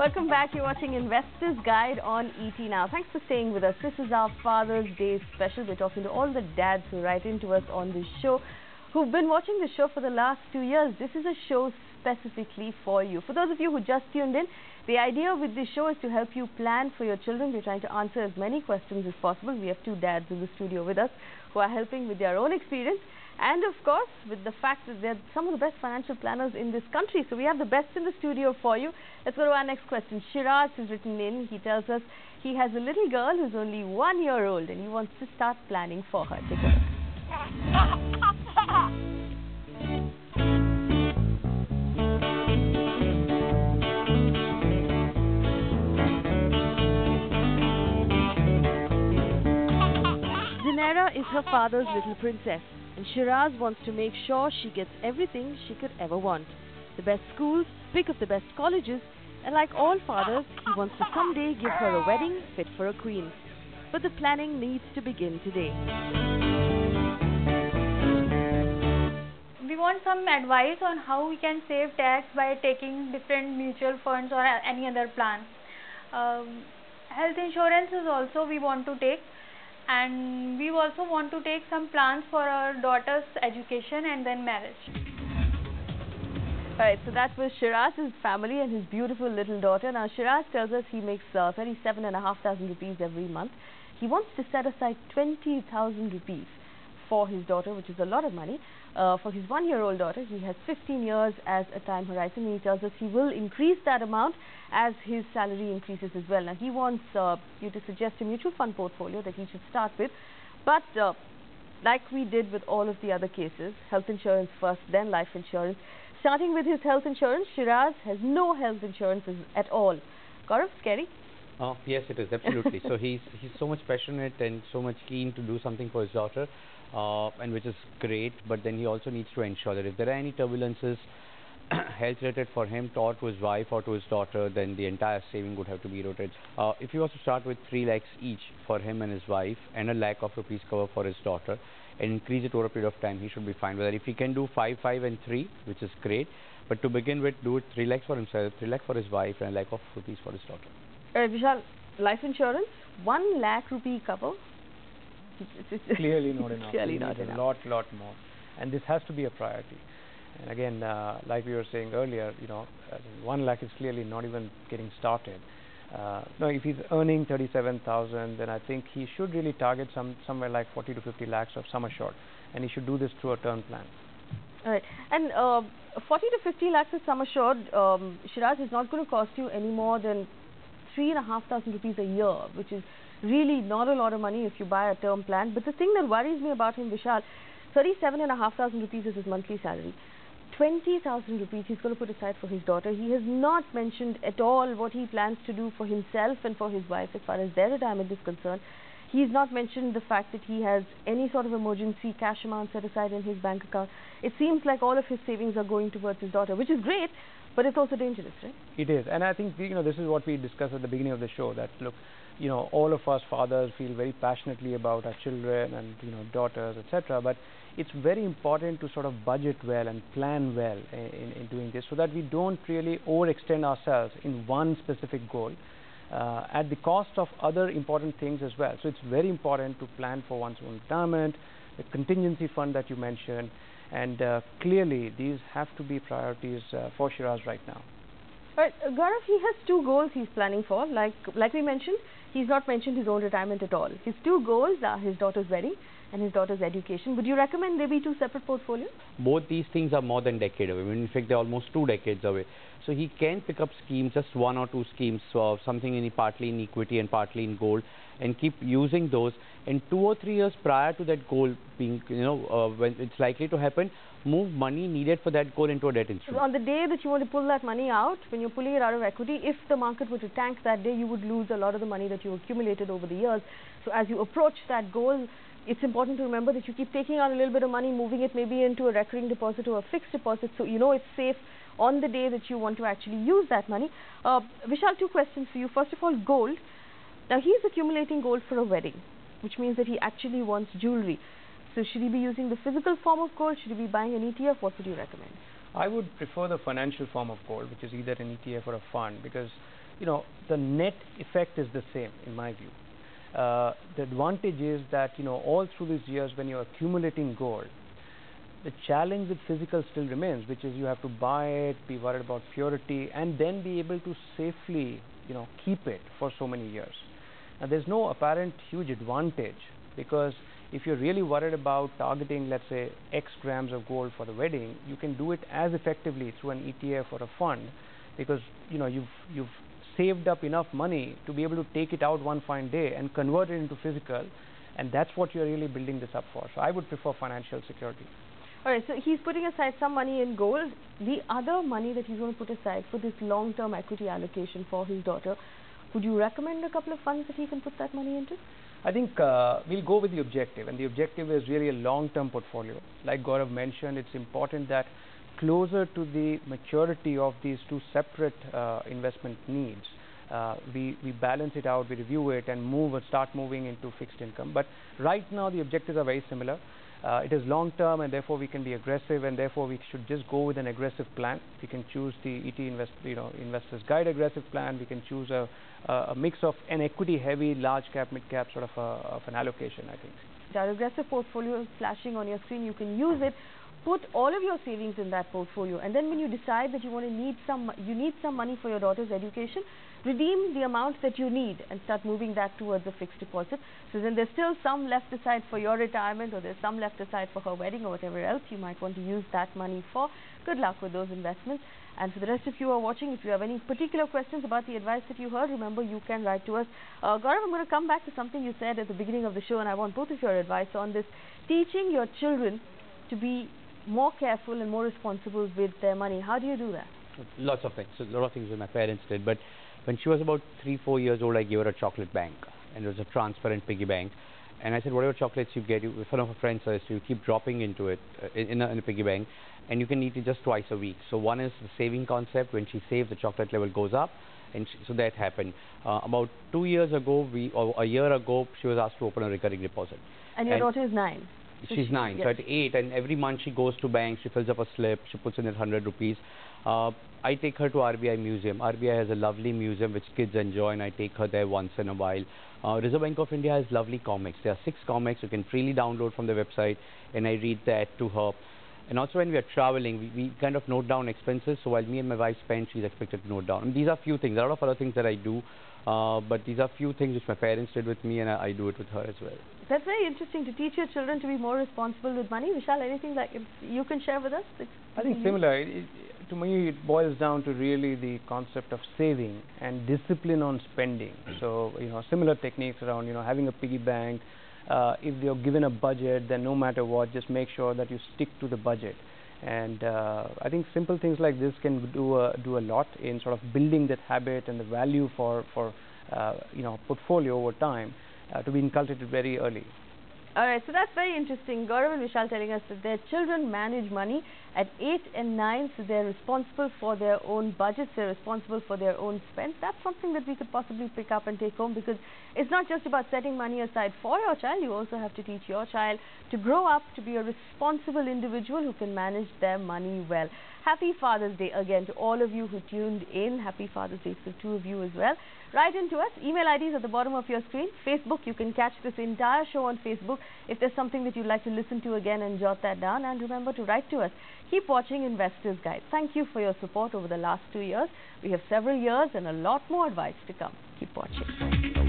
Welcome back. You're watching Investor's Guide on ET Now. Thanks for staying with us. This is our Father's Day special. We're talking to all the dads who write into us on this show, who've been watching the show for the last 2 years. This is a show specifically for you. For those of you who just tuned in, the idea with this show is to help you plan for your children. We're trying to answer as many questions as possible. We have 2 dads in the studio with us who are helping with their own experience. And of course, with the fact that they're some of the best financial planners in this country. So we have the best in the studio for you. Let's go to our next question. Shiraz has written in. He tells us he has a little girl who's only 1 year old and he wants to start planning for her. Take a look. Zinera is her father's little princess, and Shiraz wants to make sure she gets everything she could ever want. The best schools, pick of the best colleges, and like all fathers, he wants to someday give her a wedding fit for a queen. But the planning needs to begin today. We want some advice on how we can save tax by taking different mutual funds or any other plan. Health insurance is also we want to take. And we also want to take some plans for our daughter's education and then marriage. Alright, so that was Shiraz's family and his beautiful little daughter. Now Shiraz tells us he makes 37,500 rupees every month. He wants to set aside 20,000 rupees for his daughter, which is a lot of money. For his 1 year old daughter, he has 15 years as a time horizon. He tells us he will increase that amount as his salary increases as well. Now he wants you to suggest a mutual fund portfolio that he should start with. But like we did with all of the other cases, health insurance first, then life insurance. Starting with his health insurance, Shiraz has no health insurance at all. Gaurav, scary? Yes, it is, absolutely. So he's so much passionate and so much keen to do something for his daughter, and which is great, but then he also needs to ensure that if there are any turbulences health related for him or to his wife or to his daughter, then the entire saving would have to be eroded. If he was to start with 3 lakhs each for him and his wife and a lakh of rupees cover for his daughter and increase it over a period of time, he should be fine with that. If he can do 5, 5 and 3, which is great, but to begin with, do it 3 lakhs for himself, 3 lakh for his wife and a lakh of rupees for his daughter. Vishal, life insurance, 1 lakh rupee cover? Clearly not enough. Clearly not enough. A lot more. And this has to be a priority. And again, like we were saying earlier, 1 lakh is clearly not even getting started. No, if he's earning 37,000, then I think he should really target somewhere like 40 to 50 lakhs of sum assured, and he should do this through a term plan. All right, and 40 to 50 lakhs of sum assured, Shiraz, is not going to cost you any more than 3,500 rupees a year, which is really not a lot of money if you buy a term plan. But the thing that worries me about him, Vishal, 37,500 rupees is his monthly salary. 20,000 rupees he's going to put aside for his daughter. He has not mentioned at all what he plans to do for himself and for his wife as far as their retirement is concerned. He's not mentioned the fact that he has any sort of emergency cash amount set aside in his bank account. It seems like all of his savings are going towards his daughter, which is great, but it's also dangerous, right? It is, and I think this is what we discussed at the beginning of the show, that look, all of us fathers feel very passionately about our children and daughters, etc. But it's very important to sort of budget well and plan well in doing this, so that we don't really overextend ourselves in one specific goal at the cost of other important things as well. So it's very important to plan for one's own retirement, the contingency fund that you mentioned, and clearly these have to be priorities for Shiraz right now. Right, Gaurav, he has 2 goals he's planning for. Like we mentioned, he's not mentioned his own retirement at all. His 2 goals are his daughter's wedding and his daughter's education. Would you recommend they be 2 separate portfolios? Both these things are more than a decade away. In fact, they're almost 2 decades away. So he can pick up schemes, just 1 or 2 schemes, so something partly in equity and partly in gold, and keep using those. And 2 or 3 years prior to that goal being, when it's likely to happen, move money needed for that goal into a debt instrument. On the day that you want to pull that money out, when you're pulling it out of equity, if the market were to tank that day, you would lose a lot of the money that you accumulated over the years. So as you approach that goal, it's important to remember that you keep taking out a little bit of money, moving it maybe into a recurring deposit or a fixed deposit, so it's safe on the day that you want to actually use that money. Vishal, 2 questions for you. First of all, gold. Now he's accumulating gold for a wedding, which means that he actually wants jewelry. So should he be using the physical form of gold? Should he be buying an ETF? What would you recommend? I would prefer the financial form of gold, which is either an ETF or a fund, because the net effect is the same in my view. The advantage is that all through these years when you're accumulating gold, the challenge with physical still remains, which is you have to buy it, be worried about purity, and then be able to safely keep it for so many years. Now there's no apparent huge advantage, because if you're really worried about targeting, let's say, X grams of gold for the wedding, you can do it as effectively through an ETF or a fund, because you've saved up enough money to be able to take it out one fine day and convert it into physical, and that's what you're really building this up for. So I would prefer financial security. All right, so he's putting aside some money in gold. The other money that he's going to put aside for this long-term equity allocation for his daughter, would you recommend a couple of funds that he can put that money into? I think we'll go with the objective, and the objective is really a long-term portfolio. Like Gaurav mentioned, it's important that closer to the maturity of these two separate investment needs, we balance it out, we review it, and start moving into fixed income. But right now the objectives are very similar. It is long term, and therefore we can be aggressive, and therefore we should just go with an aggressive plan. We can choose the ET Investors Guide aggressive plan. We can choose a mix of an equity heavy, large cap, mid cap sort of an allocation, I think. Our aggressive portfolio is flashing on your screen. You can use it. Put all of your savings in that portfolio, and then when you decide that you need some money for your daughter's education, redeem the amount that you need and start moving that towards a fixed deposit. So then there's still some left aside for your retirement, or there's some left aside for her wedding, or whatever else you might want to use that money for. Good luck with those investments. And for the rest of you who are watching, if you have any particular questions about the advice that you heard, remember you can write to us. Gaurav, I'm going to come back to something you said at the beginning of the show, and I want both of your advice on this. Teaching your children to be more careful and more responsible with their money. How do you do that? Lots of things. So a lot of things that my parents did. But when she was about 3-4 years old, I gave her a chocolate bank, and it was a transparent piggy bank. And I said, whatever chocolates you get, if one of her friends says you keep dropping into it in a piggy bank, and you can eat it just twice a week. So one is the saving concept. When she saves, the chocolate level goes up, and so that happened. About 2 years ago, or a year ago, she was asked to open a recurring deposit. And your daughter is 9. She's 9, yes. So at 8, and every month she goes to bank, she fills up a slip, she puts in 100 rupees. I take her to RBI Museum. RBI has a lovely museum which kids enjoy, and I take her there once in a while. Reserve Bank of India has lovely comics. There are 6 comics you can freely download from the website, and I read that to her. And also when we are traveling, we kind of note down expenses. So while me and my wife spend, she's expected to note down. And these are few things. There are a lot of other things that I do, but these are few things which my parents did with me, and I do it with her as well. That's very interesting, to teach your children to be more responsible with money. Vishal, anything like you can share with us? I think similar. To me, it boils down to really the concept of saving and discipline on spending. So, similar techniques around, having a piggy bank. If you're given a budget, then no matter what, just make sure that you stick to the budget. And I think simple things like this can do a lot in sort of building that habit and the value for portfolio over time to be inculcated very early. All right, so that's very interesting. Gaurav and Vishal telling us that their children manage money at 8 and 9, so they're responsible for their own budgets, they're responsible for their own spends. That's something that we could possibly pick up and take home, because it's not just about setting money aside for your child, you also have to teach your child to grow up to be a responsible individual who can manage their money well. Happy Father's Day again to all of you who tuned in. Happy Father's Day to the two of you as well. Write into us. Email ID is at the bottom of your screen. Facebook, you can catch this entire show on Facebook. If there's something that you'd like to listen to again, and jot that down. And remember to write to us. Keep watching Investors Guide. Thank you for your support over the last 2 years. We have several years and a lot more advice to come. Keep watching.